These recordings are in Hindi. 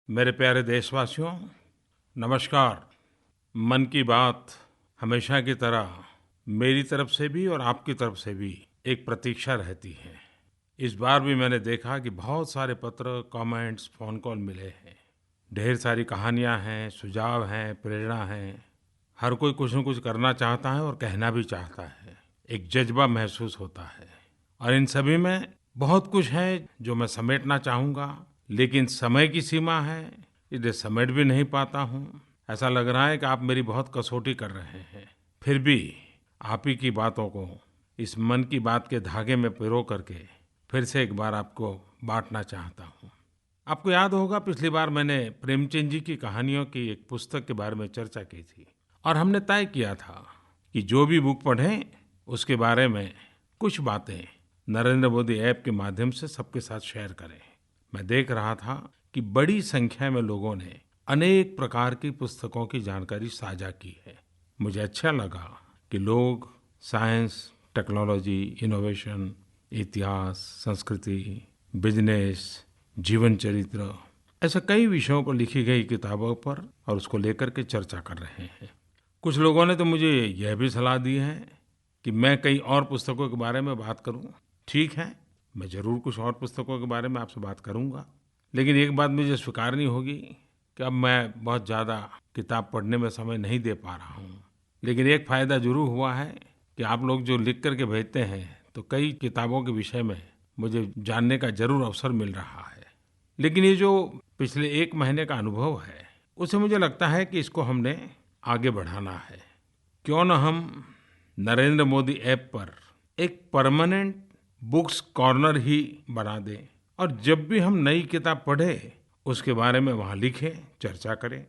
मेरे प्यारे देशवासियों, नमस्कार। मन की बात हमेशा की तरह मेरी तरफ से भी और आपकी तरफ से भी एक प्रतीक्षा रहती है। इस बार भी मैंने देखा कि बहुत सारे पत्र, कमेंट्स, फ़ोन कॉल मिले हैं। ढेर सारी कहानियां हैं, सुझाव हैं, प्रेरणा है। हर कोई कुछ न कुछ करना चाहता है और कहना भी चाहता है। एक जज्बा महसूस होता है और इन सभी में बहुत कुछ है जो मैं समेटना चाहूँगा, लेकिन समय की सीमा है, इसलिए समेट भी नहीं पाता हूँ। ऐसा लग रहा है कि आप मेरी बहुत कसौटी कर रहे हैं। फिर भी आप ही की बातों को इस मन की बात के धागे में पिरो करके फिर से एक बार आपको बांटना चाहता हूँ। आपको याद होगा, पिछली बार मैंने प्रेमचंद जी की कहानियों की एक पुस्तक के बारे में चर्चा की थी और हमने तय किया था कि जो भी बुक पढ़ें उसके बारे में कुछ बातें नरेंद्र मोदी ऐप के माध्यम से सबके साथ शेयर करें। मैं देख रहा था कि बड़ी संख्या में लोगों ने अनेक प्रकार की पुस्तकों की जानकारी साझा की है। मुझे अच्छा लगा कि लोग साइंस, टेक्नोलॉजी, इनोवेशन, इतिहास, संस्कृति, बिजनेस, जीवन चरित्र, ऐसे कई विषयों पर लिखी गई किताबों पर और उसको लेकर के चर्चा कर रहे हैं। कुछ लोगों ने तो मुझे यह भी सलाह दी है कि मैं कई और पुस्तकों के बारे में बात करूं। ठीक है, मैं ज़रूर कुछ और पुस्तकों के बारे में आपसे बात करूंगा, लेकिन एक बात मुझे स्वीकारनी होगी कि अब मैं बहुत ज़्यादा किताब पढ़ने में समय नहीं दे पा रहा हूँ। लेकिन एक फ़ायदा ज़रूर हुआ है कि आप लोग जो लिख करके भेजते हैं, तो कई किताबों के विषय में मुझे जानने का ज़रूर अवसर मिल रहा है। लेकिन ये जो पिछले एक महीने का अनुभव है, उससे मुझे लगता है कि इसको हमने आगे बढ़ाना है। क्यों न हम नरेंद्र मोदी ऐप पर एक परमानेंट बुक्स कॉर्नर ही बना दें और जब भी हम नई किताब पढ़ें उसके बारे में वहाँ लिखें, चर्चा करें।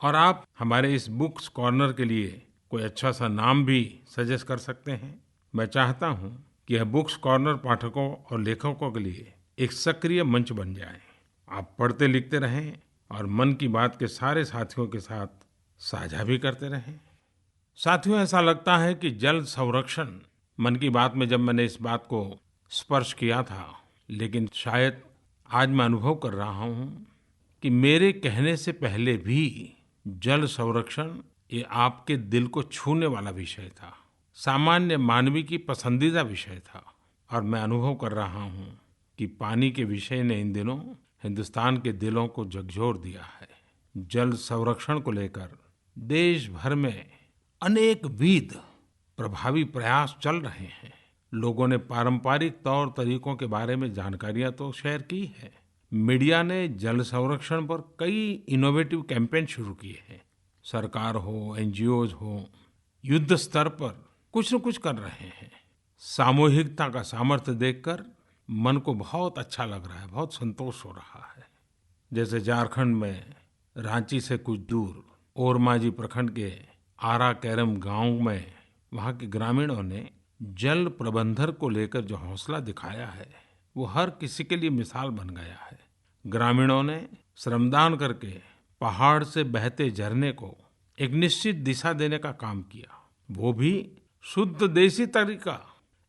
और आप हमारे इस बुक्स कॉर्नर के लिए कोई अच्छा सा नाम भी सजेस्ट कर सकते हैं। मैं चाहता हूँ कि यह बुक्स कॉर्नर पाठकों और लेखकों के लिए एक सक्रिय मंच बन जाए। आप पढ़ते लिखते रहें और मन की बात के सारे साथियों के साथ साझा भी करते रहें। साथियों, ऐसा लगता है कि जल संरक्षण, मन की बात में जब मैंने इस बात को स्पर्श किया था, लेकिन शायद आज मैं अनुभव कर रहा हूँ कि मेरे कहने से पहले भी जल संरक्षण ये आपके दिल को छूने वाला विषय था, सामान्य मानवी की पसंदीदा विषय था। और मैं अनुभव कर रहा हूँ कि पानी के विषय ने इन दिनों हिंदुस्तान के दिलों को झकझोर दिया है। जल संरक्षण को लेकर देश भर में अनेक विध प्रभावी प्रयास चल रहे हैं। लोगों ने पारंपरिक तौर तरीकों के बारे में जानकारियां तो शेयर की है। मीडिया ने जल संरक्षण पर कई इनोवेटिव कैंपेन शुरू किए हैं। सरकार हो, एनजीओज हो, युद्ध स्तर पर कुछ न कुछ कर रहे हैं। सामूहिकता का सामर्थ्य देखकर मन को बहुत अच्छा लग रहा है, बहुत संतोष हो रहा है। जैसे झारखंड में रांची से कुछ दूर ओरमांझी प्रखंड के आरा कैरम गांव में वहाँ के ग्रामीणों ने जल प्रबंधन को लेकर जो हौसला दिखाया है, वो हर किसी के लिए मिसाल बन गया है। ग्रामीणों ने श्रमदान करके पहाड़ से बहते झरने को एक निश्चित दिशा देने का काम किया, वो भी शुद्ध देसी तरीका।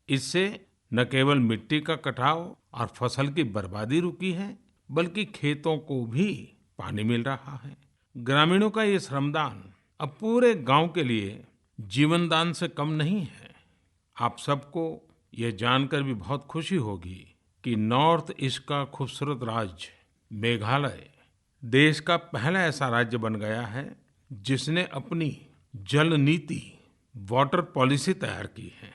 इससे न केवल मिट्टी का कटाव और फसल की बर्बादी रुकी है, बल्कि खेतों को भी पानी मिल रहा है। ग्रामीणों का ये श्रमदान अब पूरे गांव के लिए जीवन दान से कम नहीं है। आप सबको ये जानकर भी बहुत खुशी होगी कि नॉर्थ ईस्ट का खूबसूरत राज्य मेघालय देश का पहला ऐसा राज्य बन गया है जिसने अपनी जल नीति, वाटर पॉलिसी तैयार की है।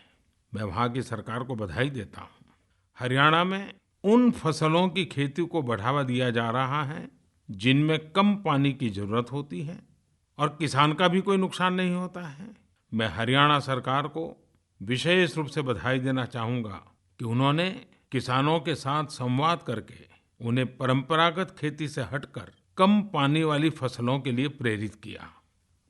मैं वहाँ की सरकार को बधाई देता हूँ। हरियाणा में उन फसलों की खेती को बढ़ावा दिया जा रहा है जिनमें कम पानी की जरूरत होती है और किसान का भी कोई नुकसान नहीं होता है। मैं हरियाणा सरकार को विशेष रूप से बधाई देना चाहूँगा कि उन्होंने किसानों के साथ संवाद करके उन्हें परंपरागत खेती से हटकर कम पानी वाली फसलों के लिए प्रेरित किया।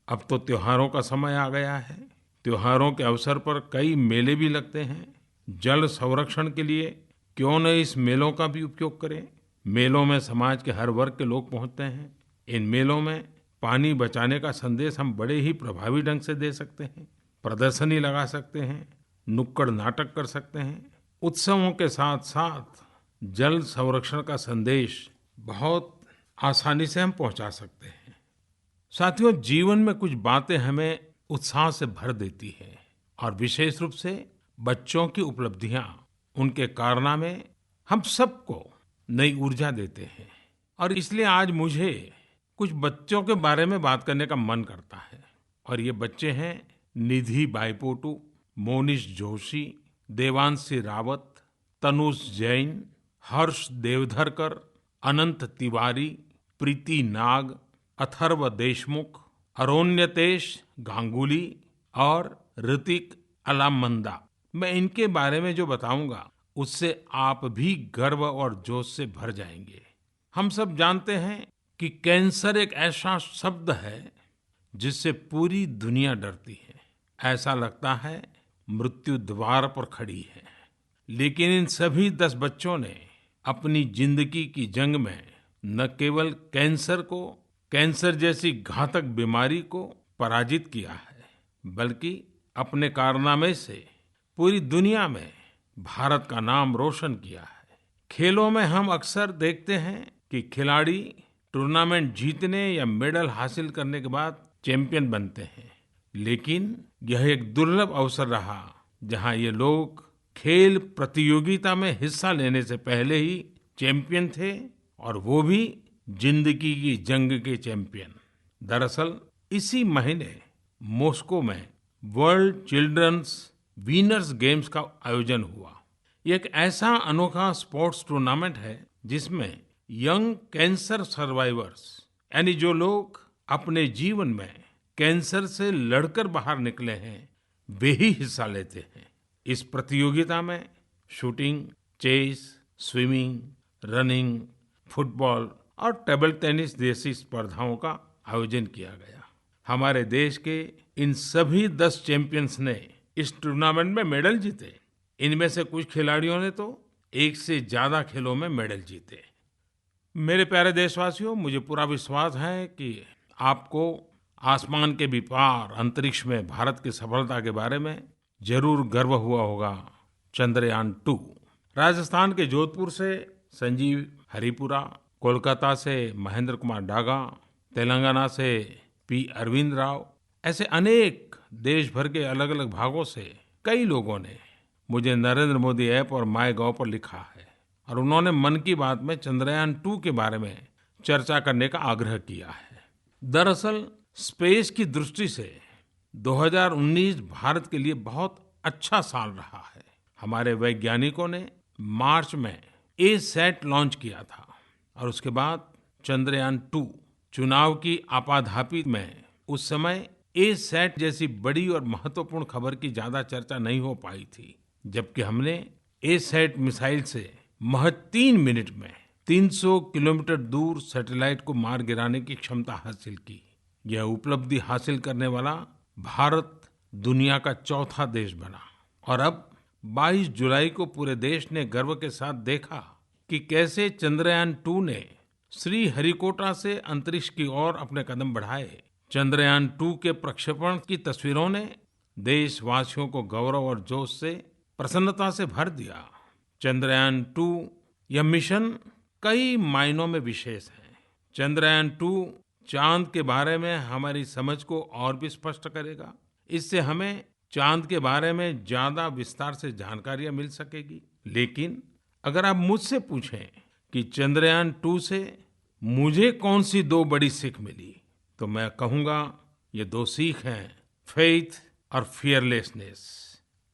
अब तो त्योहारों का समय आ गया है। त्योहारों के अवसर पर कई मेले भी लगते हैं। जल संरक्षण के लिए क्यों न इस मेलों का भी उपयोग करें। मेलों में समाज के हर वर्ग के लोग पहुंचते हैं। इन मेलों में पानी बचाने का संदेश हम बड़े ही प्रभावी ढंग से दे सकते हैं। प्रदर्शनी लगा सकते हैं, नुक्कड़ नाटक कर सकते हैं। उत्सवों के साथ साथ जल संरक्षण का संदेश बहुत आसानी से हम पहुंचा सकते हैं। साथियों, जीवन में कुछ बातें हमें उत्साह से भर देती हैं और विशेष रूप से बच्चों की उपलब्धियां, उनके कारनामे हम सबको नई ऊर्जा देते हैं। और इसलिए आज मुझे कुछ बच्चों के बारे में बात करने का मन करता है। और ये बच्चे हैं निधि बाईपोटु, मोनिश जोशी, देवांशी रावत, तनुष जैन, हर्ष देवधरकर, अनंत तिवारी, प्रीति नाग, अथर्व देशमुख, अरोन्यतेश गांगुली और ऋतिक अलामंदा। मैं इनके बारे में जो बताऊंगा उससे आप भी गर्व और जोश से भर जाएंगे। हम सब जानते हैं कि कैंसर एक ऐसा शब्द है जिससे पूरी दुनिया डरती है। ऐसा लगता है मृत्यु द्वार पर खड़ी है। लेकिन इन सभी 10 बच्चों ने अपनी जिंदगी की जंग में न केवल कैंसर को, कैंसर जैसी घातक बीमारी को पराजित किया है, बल्कि अपने कारनामे से पूरी दुनिया में भारत का नाम रोशन किया है। खेलों में हम अक्सर देखते हैं कि खिलाड़ी टूर्नामेंट जीतने या मेडल हासिल करने के बाद चैंपियन बनते हैं। लेकिन यह एक दुर्लभ अवसर रहा जहां ये लोग खेल प्रतियोगिता में हिस्सा लेने से पहले ही चैंपियन थे, और वो भी जिंदगी की जंग के चैंपियन। दरअसल इसी महीने मॉस्को में वर्ल्ड चिल्ड्रंस विनर्स गेम्स का आयोजन हुआ। ये एक ऐसा अनोखा स्पोर्ट्स टूर्नामेंट है जिसमें यंग कैंसर सर्वाइवर्स, यानी जो लोग अपने जीवन में कैंसर से लड़कर बाहर निकले हैं, वे ही हिस्सा लेते हैं। इस प्रतियोगिता में shooting, chess, swimming, running, football और टेबल टेनिस जैसी स्पर्धाओं का आयोजन किया गया। हमारे देश के इन सभी 10 चैंपियंस ने इस टूर्नामेंट में मेडल जीते। इनमें से कुछ खिलाड़ियों ने तो एक से ज्यादा खेलों में मेडल जीते। मेरे प्यारे देशवासियों, मुझे पूरा विश्वास है कि आपको आसमान के भी पार अंतरिक्ष में भारत की सफलता के बारे में जरूर गर्व हुआ होगा। चंद्रयान-2 राजस्थान के जोधपुर से संजीव हरिपुरा, कोलकाता से महेंद्र कुमार डागा, तेलंगाना से पी अरविंद राव, ऐसे अनेक देश भर के अलग अलग भागों से कई लोगों ने मुझे नरेंद्र मोदी ऐप और माय गॉव पर लिखा है और उन्होंने मन की बात में चंद्रयान-2 के बारे में चर्चा करने का आग्रह किया है। दरअसल स्पेस की दृष्टि से 2019 भारत के लिए बहुत अच्छा साल रहा है। हमारे वैज्ञानिकों ने मार्च में ए-सैट लॉन्च किया था और उसके बाद चंद्रयान-2 चुनाव की आपाधापी में उस समय ए-सैट जैसी बड़ी और महत्वपूर्ण खबर की ज्यादा चर्चा नहीं हो पाई थी, जबकि हमने ए-सैट मिसाइल से महज 3 मिनट में 300 किलोमीटर दूर सैटेलाइट को मार गिराने की क्षमता हासिल की। यह उपलब्धि हासिल करने वाला भारत दुनिया का चौथा देश बना। और अब 22 जुलाई को पूरे देश ने गर्व के साथ देखा कि कैसे चंद्रयान-2 ने श्रीहरिकोटा से अंतरिक्ष की ओर अपने कदम बढ़ाए। चंद्रयान-2 के प्रक्षेपण की तस्वीरों ने देशवासियों को गौरव और जोश से, प्रसन्नता से भर दिया। चंद्रयान-2 यह मिशन कई मायनों में विशेष है। चंद्रयान-2 चांद के बारे में हमारी समझ को और भी स्पष्ट करेगा। इससे हमें चांद के बारे में ज्यादा विस्तार से जानकारियां मिल सकेगी। लेकिन अगर आप मुझसे पूछें कि चंद्रयान-2 से मुझे कौन सी 2 बड़ी सीख मिली, तो मैं कहूंगा ये 2 सीख हैं, फेथ और फियरलेसनेस,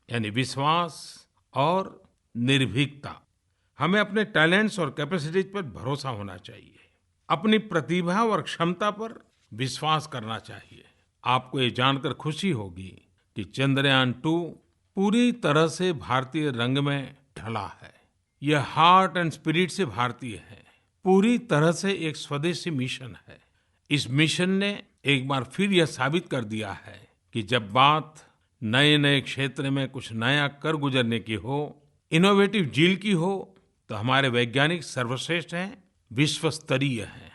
यानी विश्वास और निर्भीकता। हमें अपने टैलेंट्स और कैपेसिटीज पर भरोसा होना चाहिए, अपनी प्रतिभा और क्षमता पर विश्वास करना चाहिए। आपको ये जानकर खुशी होगी कि चंद्रयान-2 पूरी तरह से भारतीय रंग में ढला है। यह हार्ट एंड स्पिरिट से भारतीय है, पूरी तरह से एक स्वदेशी मिशन है। इस मिशन ने एक बार फिर यह साबित कर दिया है कि जब बात नए नए क्षेत्र में कुछ नया कर गुजरने की हो, इनोवेटिव जील की हो, तो हमारे वैज्ञानिक सर्वश्रेष्ठ हैं, विश्व स्तरीय हैं।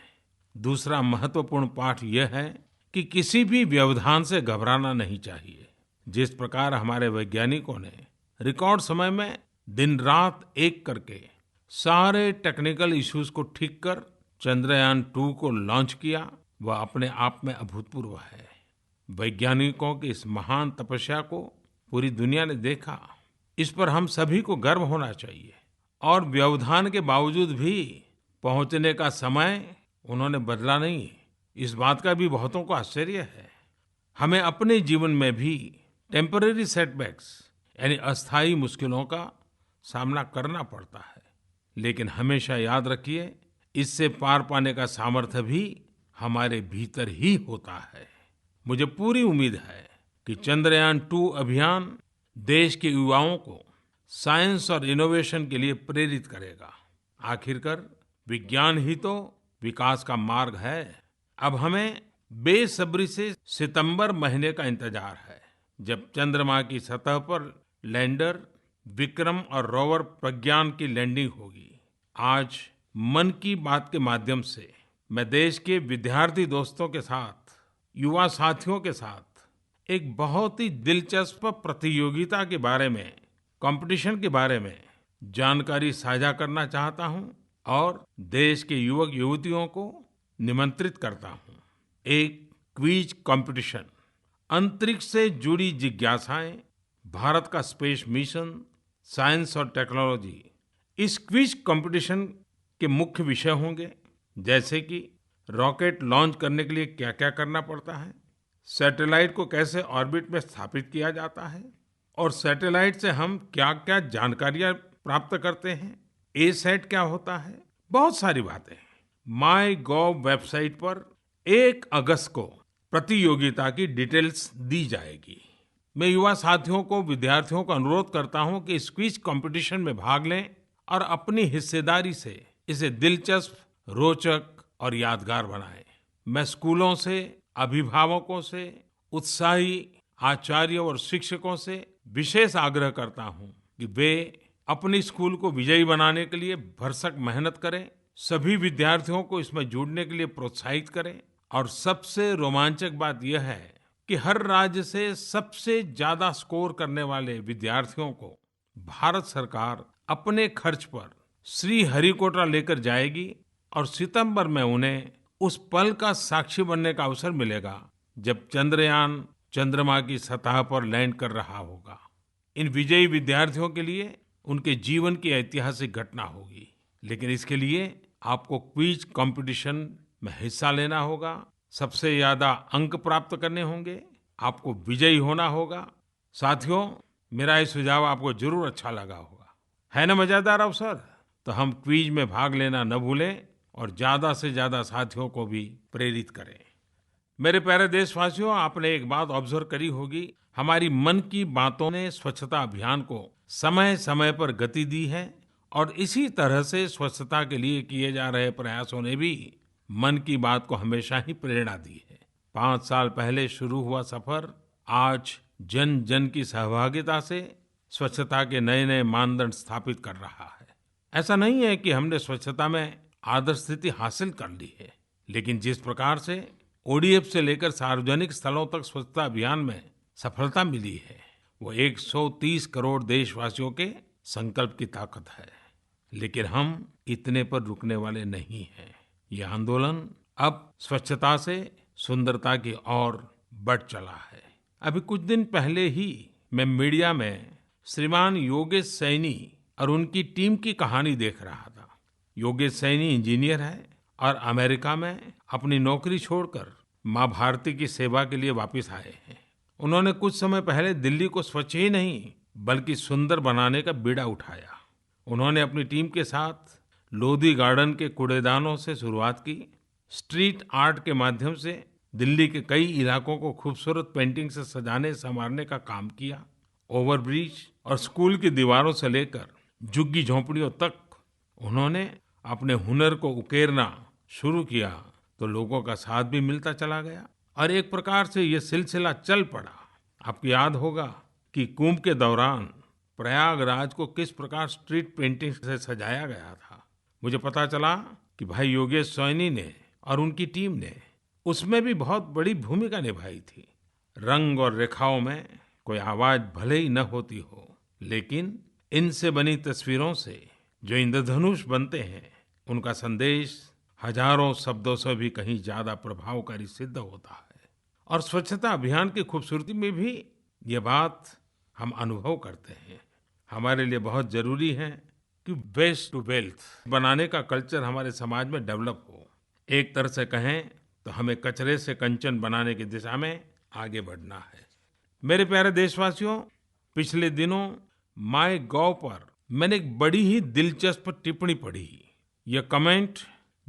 दूसरा महत्वपूर्ण पाठ यह है कि किसी भी व्यवधान से घबराना नहीं चाहिए। जिस प्रकार हमारे वैज्ञानिकों ने रिकॉर्ड समय में दिन रात एक करके सारे टेक्निकल इश्यूज को ठीक कर चंद्रयान-2 को लॉन्च किया, वह अपने आप में अभूतपूर्व है। वैज्ञानिकों की इस महान तपस्या को पूरी दुनिया ने देखा। इस पर हम सभी को गर्व होना चाहिए। और व्यवधान के बावजूद भी पहुंचने का समय उन्होंने बदला नहीं, इस बात का भी बहुतों को आश्चर्य है। हमें अपने जीवन में भी टेम्परेरी सेटबैक्स यानी अस्थायी मुश्किलों का सामना करना पड़ता है, लेकिन हमेशा याद रखिए, इससे पार पाने का सामर्थ्य भी हमारे भीतर ही होता है। मुझे पूरी उम्मीद है कि चंद्रयान-2 अभियान देश के युवाओं को साइंस और इनोवेशन के लिए प्रेरित करेगा। आखिरकार विज्ञान ही तो विकास का मार्ग है। अब हमें बेसब्री से सितंबर महीने का इंतजार है, जब चंद्रमा की सतह पर लैंडर विक्रम और रोवर प्रज्ञान की लैंडिंग होगी। आज मन की बात के माध्यम से मैं देश के विद्यार्थी दोस्तों के साथ, युवा साथियों के साथ एक बहुत ही दिलचस्प प्रतियोगिता के बारे में, कंपटीशन के बारे में जानकारी साझा करना चाहता हूं और देश के युवक युवतियों को निमंत्रित करता हूं। एक क्विज कंपटीशन, अंतरिक्ष से जुड़ी जिज्ञासाएं, भारत का स्पेस मिशन, साइंस और टेक्नोलॉजी। इस क्विज कंपटीशन के मुख्य विषय होंगे, जैसे कि रॉकेट लॉन्च करने के लिए क्या-क्या करना पड़ता है, सैटेलाइट को कैसे ऑर्बिट में स्थापित किया जाता है और सैटेलाइट से हम क्या-क्या जानकारियां प्राप्त करते हैं, एसैट क्या होता है, बहुत सारी बातें। माईगोव वेबसाइट पर 1 अगस्त को प्रतियोगिता की डिटेल्स दी जाएगी। मैं युवा साथियों को, विद्यार्थियों को अनुरोध करता हूं कि इस क्विज कंपटीशन में भाग लें और अपनी हिस्सेदारी से इसे दिलचस्प, रोचक और यादगार बनाएं। मैं स्कूलों से, अभिभावकों से, उत्साही आचार्यों और शिक्षकों से विशेष आग्रह करता हूं कि वे अपनी स्कूल को विजयी बनाने के लिए भरसक मेहनत करें, सभी विद्यार्थियों को इसमें जुड़ने के लिए प्रोत्साहित करें। और सबसे रोमांचक बात यह है कि हर राज्य से सबसे ज्यादा स्कोर करने वाले विद्यार्थियों को भारत सरकार अपने खर्च पर श्रीहरिकोटा लेकर जाएगी और सितंबर में उन्हें उस पल का साक्षी बनने का अवसर मिलेगा जब चंद्रयान चंद्रमा की सतह पर लैंड कर रहा होगा। इन विजयी विद्यार्थियों के लिए उनके जीवन की ऐतिहासिक घटना होगी, लेकिन इसके लिए आपको क्विज कंपटीशन में हिस्सा लेना होगा, सबसे ज्यादा अंक प्राप्त करने होंगे, आपको विजयी होना होगा। साथियों, मेरा ये सुझाव आपको जरूर अच्छा लगा होगा, है ना मजेदार अवसर? तो हम क्विज में भाग लेना न भूलें और ज्यादा से ज्यादा साथियों को भी प्रेरित करें। मेरे प्यारे देशवासियों, आपने एक बात ऑब्जर्व करी होगी, हमारी मन की बातों ने स्वच्छता अभियान को समय समय पर गति दी है और इसी तरह से स्वच्छता के लिए किए जा रहे प्रयासों ने भी मन की बात को हमेशा ही प्रेरणा दी है। 5 साल पहले शुरू हुआ सफर आज जन जन की सहभागिता से स्वच्छता के नए नए मानदंड स्थापित कर रहा है। ऐसा नहीं है कि हमने स्वच्छता में आदर्श स्थिति हासिल कर ली है, लेकिन जिस प्रकार से ओडीएफ से लेकर सार्वजनिक स्थलों तक स्वच्छता अभियान में सफलता मिली है, वो 130 करोड़ देशवासियों के संकल्प की ताकत है। लेकिन हम इतने पर रुकने वाले नहीं हैं। ये आंदोलन अब स्वच्छता से सुंदरता की ओर बढ़ चला है। अभी कुछ दिन पहले ही मैं मीडिया में श्रीमान योगेश सैनी और उनकी टीम की कहानी देख रहा था। योगेश सैनी इंजीनियर है और अमेरिका में अपनी नौकरी छोड़कर माँ भारती की सेवा के लिए वापस आए हैं। उन्होंने कुछ समय पहले दिल्ली को स्वच्छ ही नहीं बल्कि सुंदर बनाने का बीड़ा उठाया। उन्होंने अपनी टीम के साथ लोधी गार्डन के कूड़ेदानों से शुरुआत की, स्ट्रीट आर्ट के माध्यम से दिल्ली के कई इलाकों को खूबसूरत पेंटिंग से सजाने संवारने का काम किया, ओवरब्रिज और स्कूल की दीवारों से लेकर झुग्गी झोंपड़ियों तक उन्होंने अपने हुनर को उकेरना शुरू किया, तो लोगों का साथ भी मिलता चला गया और एक प्रकार से ये सिलसिला चल पड़ा। आपको याद होगा कि कुंभ के दौरान प्रयागराज को किस प्रकार स्ट्रीट पेंटिंग से सजाया गया था। मुझे पता चला कि भाई योगेश सैनी ने और उनकी टीम ने उसमें भी बहुत बड़ी भूमिका निभाई थी। रंग और रेखाओं में कोई आवाज भले ही न होती हो, लेकिन इनसे बनी तस्वीरों से जो इंद्रधनुष बनते हैं, उनका संदेश हजारों शब्दों से भी कहीं ज्यादा प्रभावकारी सिद्ध होता है। और स्वच्छता अभियान की खूबसूरती में भी ये बात हम अनुभव करते हैं। हमारे लिए बहुत जरूरी है कि वेस्ट टू वेल्थ बनाने का कल्चर हमारे समाज में डेवलप हो। एक तरह से कहें तो हमें कचरे से कंचन बनाने की दिशा में आगे बढ़ना है। मेरे प्यारे देशवासियों, पिछले दिनों माय गॉव पर मैंने एक बड़ी ही दिलचस्प टिप्पणी पढ़ी। यह कमेंट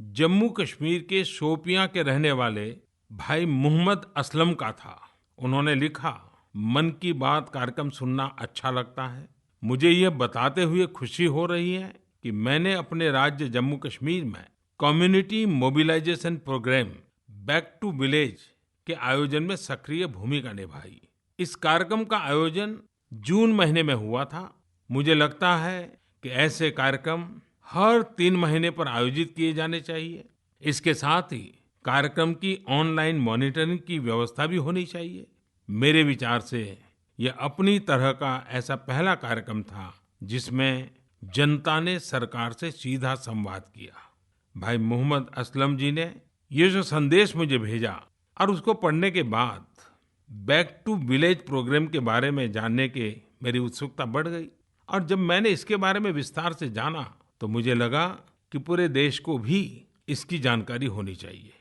जम्मू कश्मीर के शोपियां के रहने वाले भाई मोहम्मद असलम का था। उन्होंने लिखा, मन की बात कार्यक्रम सुनना अच्छा लगता है। मुझे यह बताते हुए खुशी हो रही है कि मैंने अपने राज्य जम्मू कश्मीर में community mobilisation programme back to village के आयोजन में सक्रिय भूमिका निभाई। इस कार्यक्रम का आयोजन जून महीने में हुआ था। मुझे लगता है कि ऐसे कार्यक्रम हर 3 महीने पर आयोजित किए जाने चाहिए। इसके साथ ही कार्यक्रम की ऑनलाइन मॉनिटरिंग की व्यवस्था भी होनी चाहिए। मेरे विचार से यह अपनी तरह का ऐसा पहला कार्यक्रम था जिसमें जनता ने सरकार से सीधा संवाद किया। भाई मोहम्मद असलम जी ने ये जो संदेश मुझे भेजा और उसको पढ़ने के बाद बैक टू विलेज प्रोग्राम के बारे में जानने के मेरी उत्सुकता बढ़ गई। और जब मैंने इसके बारे में विस्तार से जाना तो मुझे लगा कि पूरे देश को भी इसकी जानकारी होनी चाहिए।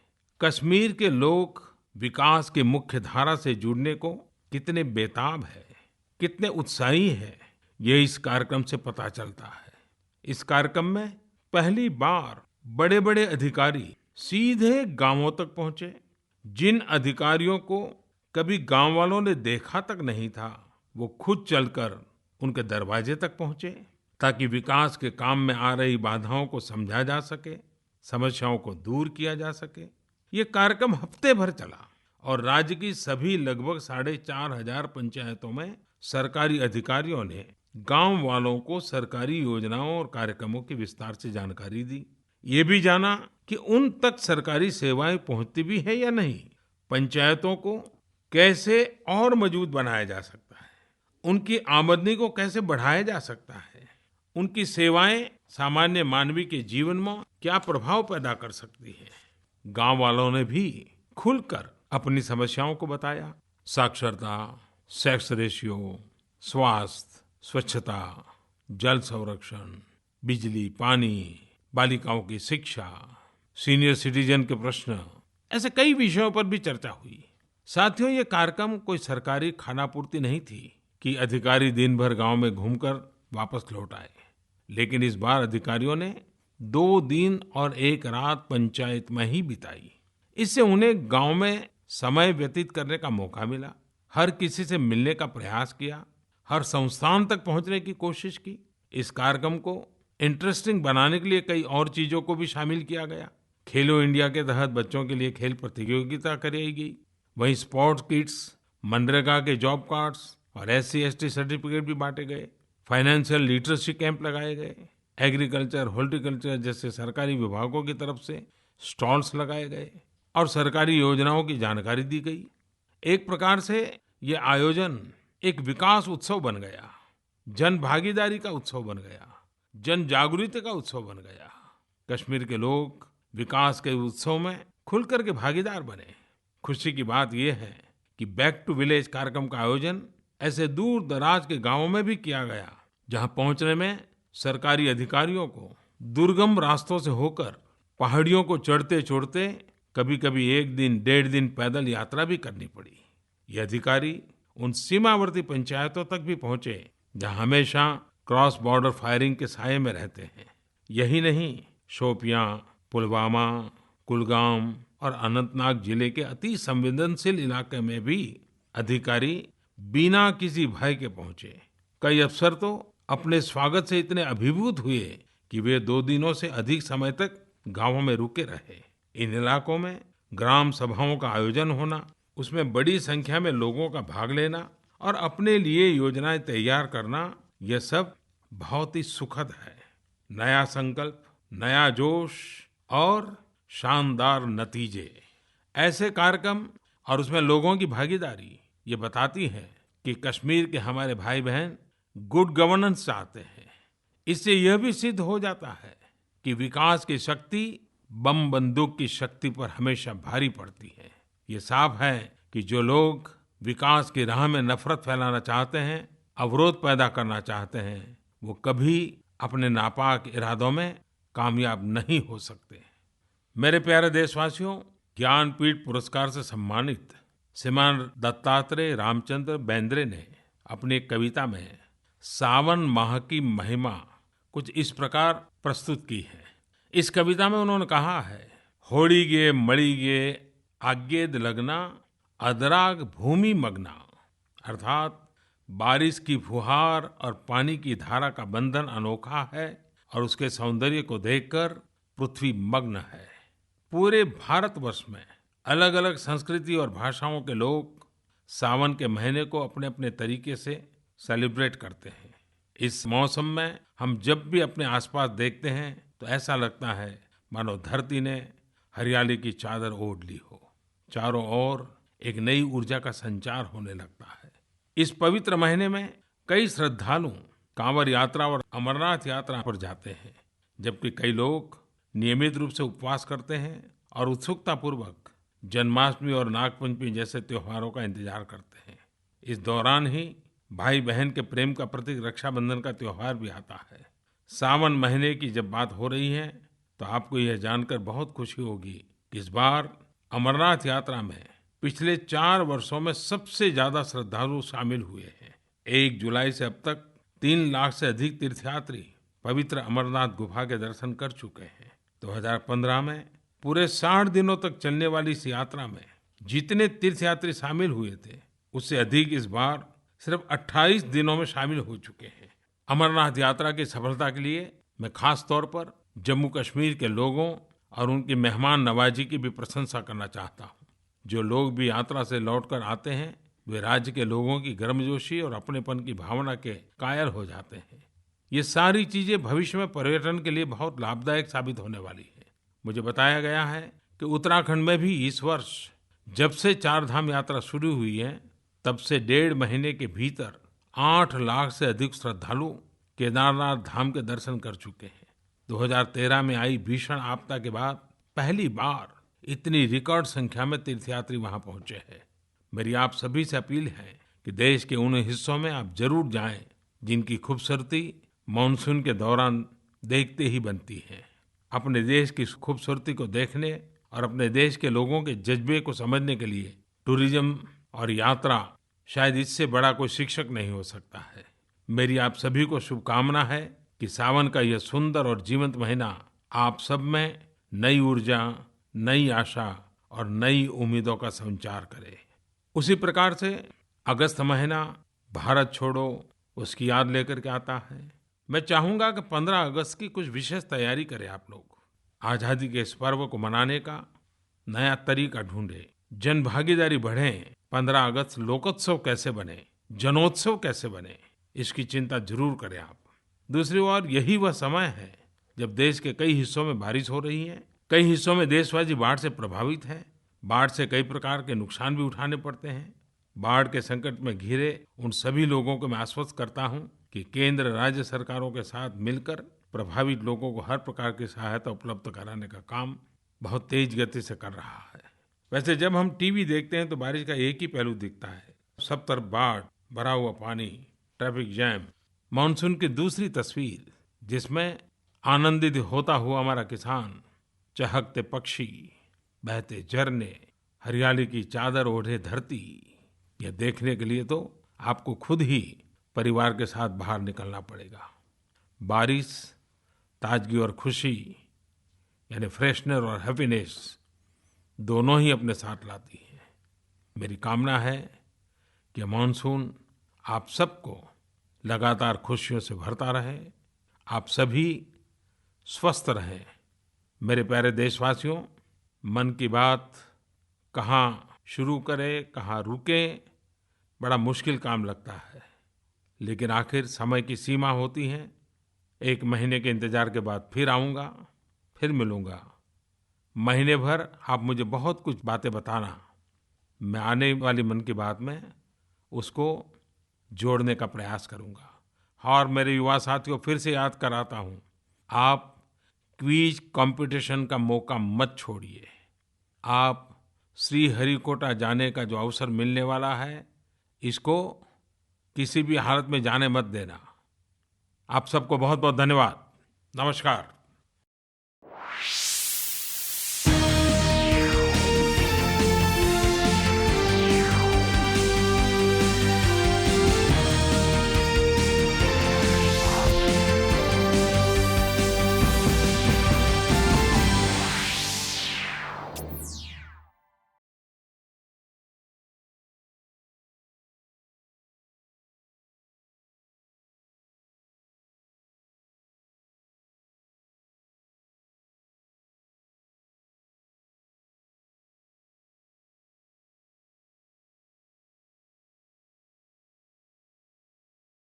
कश्मीर के लोग विकास की मुख्य धारा से जुड़ने को कितने बेताब है, कितने उत्साही है, ये इस कार्यक्रम से पता चलता है। इस कार्यक्रम में पहली बार बड़े-बड़े अधिकारी सीधे गांवों तक पहुंचे। जिन अधिकारियों को कभी गांव वालों ने देखा तक नहीं था, वो खुद चलकर उनके दरवाजे तक पहुंचे ताकि विकास के काम में आ रही बाधाओं को समझा जा सके, समस्याओं को दूर किया जा सके। ये कार्यक्रम हफ्ते भर चला और राज्य की सभी लगभग 4,500 पंचायतों में सरकारी अधिकारियों ने गांव वालों को सरकारी योजनाओं और कार्यक्रमों की विस्तार से जानकारी दी। ये भी जाना कि उन तक सरकारी सेवाएं पहुंचती भी है या नहीं, पंचायतों को कैसे और मजबूत बनाया जा सकता है, उनकी आमदनी को कैसे बढ़ाया जा सकता है, उनकी सेवाएं सामान्य मानवी के जीवन में क्या प्रभाव पैदा कर सकती है। गांव वालों ने भी खुलकर अपनी समस्याओं को बताया। साक्षरता, सेक्स रेशियो, स्वास्थ्य, स्वच्छता, जल संरक्षण, बिजली, पानी, बालिकाओं की शिक्षा, सीनियर सिटीजन के प्रश्न, ऐसे कई विषयों पर भी चर्चा हुई। साथियों, ये कार्यक्रम कोई सरकारी खानापूर्ति नहीं थी कि अधिकारी दिन भर गांव में घूमकर वापस लौट आए। लेकिन इस बार अधिकारियों ने 2 दिन और 1 रात पंचायत में ही बिताई। इससे उन्हें गांव में समय व्यतीत करने का मौका मिला, हर किसी से मिलने का प्रयास किया, हर संस्थान तक पहुंचने की कोशिश की। इस कार्यक्रम को इंटरेस्टिंग बनाने के लिए कई और चीजों को भी शामिल किया गया। खेलो इंडिया के तहत बच्चों के लिए खेल प्रतियोगिता कराई गई। वहीं स्पोर्ट्स किट्स, मनरेगा के जॉब कार्ड्स और SC/ST सर्टिफिकेट भी बांटे गए। फाइनेंशियल लिटरेसी कैंप लगाए गए। एग्रीकल्चर, हॉर्टिकल्चर जैसे सरकारी विभागों की तरफ से स्टॉल्स लगाए गए और सरकारी योजनाओं की जानकारी दी गई। एक प्रकार से ये आयोजन एक विकास उत्सव बन गया, जन भागीदारी का उत्सव बन गया, जन जागृति का उत्सव बन गया। कश्मीर के लोग विकास के उत्सव में खुलकर के भागीदार बने। खुशी की बात यह है कि बैक टू विलेज कार्यक्रम का आयोजन ऐसे दूर दराज के गांवों में भी किया गया, जहां पहुंचने में सरकारी अधिकारियों को दुर्गम रास्तों से होकर पहाड़ियों को चढ़ते चढ़ते कभी-कभी 1 दिन 1.5 दिन पैदल यात्रा भी करनी पड़ी। ये अधिकारी उन सीमावर्ती पंचायतों तक भी पहुंचे जहां हमेशा क्रॉस बॉर्डर फायरिंग के साये में रहते हैं। यही नहीं, शोपियां, पुलवामा, कुलगाम और अनंतनाग जिले के अति संवेदनशील इलाके में भी अधिकारी बिना किसी भय के पहुंचे। कई अफसर तो अपने स्वागत से इतने अभिभूत हुए कि वे 2 दिनों से अधिक समय तक गांवों में रुके रहे। इन इलाकों में ग्राम सभाओं का आयोजन होना, उसमें बड़ी संख्या में लोगों का भाग लेना और अपने लिए योजनाएं तैयार करना, यह सब बहुत ही सुखद है। नया संकल्प, नया जोश और शानदार नतीजे। ऐसे कार्यक्रम और उसमें लोगों की भागीदारी ये बताती है कि कश्मीर के हमारे भाई बहन गुड गवर्नेंस चाहते हैं। इससे यह भी सिद्ध हो जाता है कि विकास की शक्ति बम बंदूक की शक्ति पर हमेशा भारी पड़ती है। ये साफ है कि जो लोग विकास की राह में नफरत फैलाना चाहते हैं, अवरोध पैदा करना चाहते हैं, वो कभी अपने नापाक इरादों में कामयाब नहीं हो सकते। मेरे प्यारे देशवासियों, ज्ञानपीठ पुरस्कार से सम्मानित श्रीमान दत्तात्रेय रामचंद्र बेंद्रे ने अपनी एक कविता में सावन माह की महिमा कुछ इस प्रकार प्रस्तुत की है। इस कविता में उन्होंने कहा है, होळिगे मळिगे आग्येद लगना अदराग भूमि मगना, अर्थात बारिश की फुहार और पानी की धारा का बंधन अनोखा है और उसके सौंदर्य को देखकर पृथ्वी मग्न है। पूरे भारतवर्ष में अलग अलग संस्कृति और भाषाओं के लोग सावन के महीने को अपने अपने तरीके से सेलिब्रेट करते हैं। इस मौसम में हम जब भी अपने आसपास देखते हैं तो ऐसा लगता है मानो धरती ने हरियाली की चादर ओढ़ ली हो। चारों ओर एक नई ऊर्जा का संचार होने लगता है। इस पवित्र महीने में कई श्रद्धालु कांवड़ यात्रा और अमरनाथ यात्रा पर जाते हैं, जबकि कई लोग नियमित रूप से उपवास करते हैं और उत्सुकतापूर्वक जन्माष्टमी और नागपंचमी जैसे त्योहारों का इंतजार करते हैं। इस दौरान ही भाई बहन के प्रेम का प्रतीक रक्षाबंधन का त्योहार भी आता है। सावन महीने की जब बात हो रही है तो आपको यह जानकर बहुत खुशी होगी कि इस बार अमरनाथ यात्रा में पिछले 4 वर्षों में सबसे ज्यादा श्रद्धालु शामिल हुए हैं। 1 जुलाई से अब तक 3 लाख से अधिक तीर्थयात्री पवित्र अमरनाथ गुफा के दर्शन कर चुके हैं। 2015 में पूरे 60 दिनों तक चलने वाली इस यात्रा में जितने तीर्थयात्री शामिल हुए थे, उससे अधिक इस बार सिर्फ 28 दिनों में शामिल हो चुके हैं। अमरनाथ यात्रा की सफलता के लिए मैं खास तौर पर जम्मू कश्मीर के लोगों और उनकी मेहमान नवाजी की भी प्रशंसा करना चाहता हूँ। जो लोग भी यात्रा से लौटकर आते हैं, वे राज्य के लोगों की गर्मजोशी और अपनेपन की भावना के कायल हो जाते हैं। ये सारी चीजें भविष्य में पर्यटन के लिए बहुत लाभदायक साबित होने वाली है। मुझे बताया गया है कि उत्तराखंड में भी इस वर्ष जब से 4 धाम यात्रा शुरू हुई है, तब से 1.5 महीने के भीतर 8 लाख से अधिक श्रद्धालु केदारनाथ धाम के दर्शन कर चुके हैं। 2013 में आई भीषण आपदा के बाद पहली बार इतनी रिकॉर्ड संख्या में तीर्थयात्री वहां पहुंचे हैं। मेरी आप सभी से अपील है कि देश के उन हिस्सों में आप जरूर जाएं जिनकी खूबसूरती मानसून के दौरान देखते ही बनती है। अपने देश की खूबसूरती को देखने और अपने देश के लोगों के जज्बे को समझने के लिए टूरिज्म और यात्रा शायद इससे बड़ा कोई शिक्षक नहीं हो सकता है। मेरी आप सभी को शुभकामना है कि सावन का यह सुंदर और जीवंत महीना आप सब में नई ऊर्जा, नई आशा और नई उम्मीदों का संचार करे। उसी प्रकार से अगस्त महीना भारत छोड़ो उसकी याद लेकर के आता है। मैं चाहूंगा कि 15 अगस्त की कुछ विशेष तैयारी करें आप लोग। आजादी के इस पर्व को मनाने का नया तरीका ढूंढे, जन भागीदारी बढ़े। 15 अगस्त लोकोत्सव कैसे बने, जनोत्सव कैसे बने, इसकी चिंता जरूर करें आप। दूसरी ओर यही वह समय है जब देश के कई हिस्सों में बारिश हो रही है। कई हिस्सों में देशवासी बाढ़ से प्रभावित हैं। बाढ़ से कई प्रकार के नुकसान भी उठाने पड़ते हैं। बाढ़ के संकट में घिरे उन सभी लोगों को मैं आश्वस्त करता हूं कि केंद्र राज्य सरकारों के साथ मिलकर प्रभावित लोगों को हर प्रकार की सहायता उपलब्ध कराने का काम बहुत तेज गति से कर रहा है। वैसे जब हम टीवी देखते हैं तो बारिश का एक ही पहलू दिखता है, सब तरफ बाढ़, भरा हुआ पानी, ट्रैफिक जैम। मानसून की दूसरी तस्वीर जिसमें आनंदित होता हुआ हमारा किसान, चहकते पक्षी, बहते झरने, हरियाली की चादर ओढ़े धरती, यह देखने के लिए तो आपको खुद ही परिवार के साथ बाहर निकलना पड़ेगा। बारिश ताजगी और खुशी यानी फ्रेशनर और हैप्पीनेस दोनों ही अपने साथ लाती है। मेरी कामना है कि मानसून आप सबको लगातार खुशियों से भरता रहे। आप सभी स्वस्थ रहें। मेरे प्यारे देशवासियों, मन की बात कहाँ शुरू करें, कहाँ रुकें, बड़ा मुश्किल काम लगता है, लेकिन आखिर समय की सीमा होती है। 1 महीने के इंतजार के बाद फिर आऊँगा, फिर मिलूँगा। महीने भर आप मुझे बहुत कुछ बातें बताना, मैं आने वाली मन की बात में उसको जोड़ने का प्रयास करूँगा। और मेरे युवा साथियों, फिर से याद कराता हूँ, आप क्विज कंपटीशन का मौका मत छोड़िए। आप श्रीहरिकोटा जाने का जो अवसर मिलने वाला है, इसको किसी भी हालत में जाने मत देना। आप सबको बहुत बहुत धन्यवाद। नमस्कार।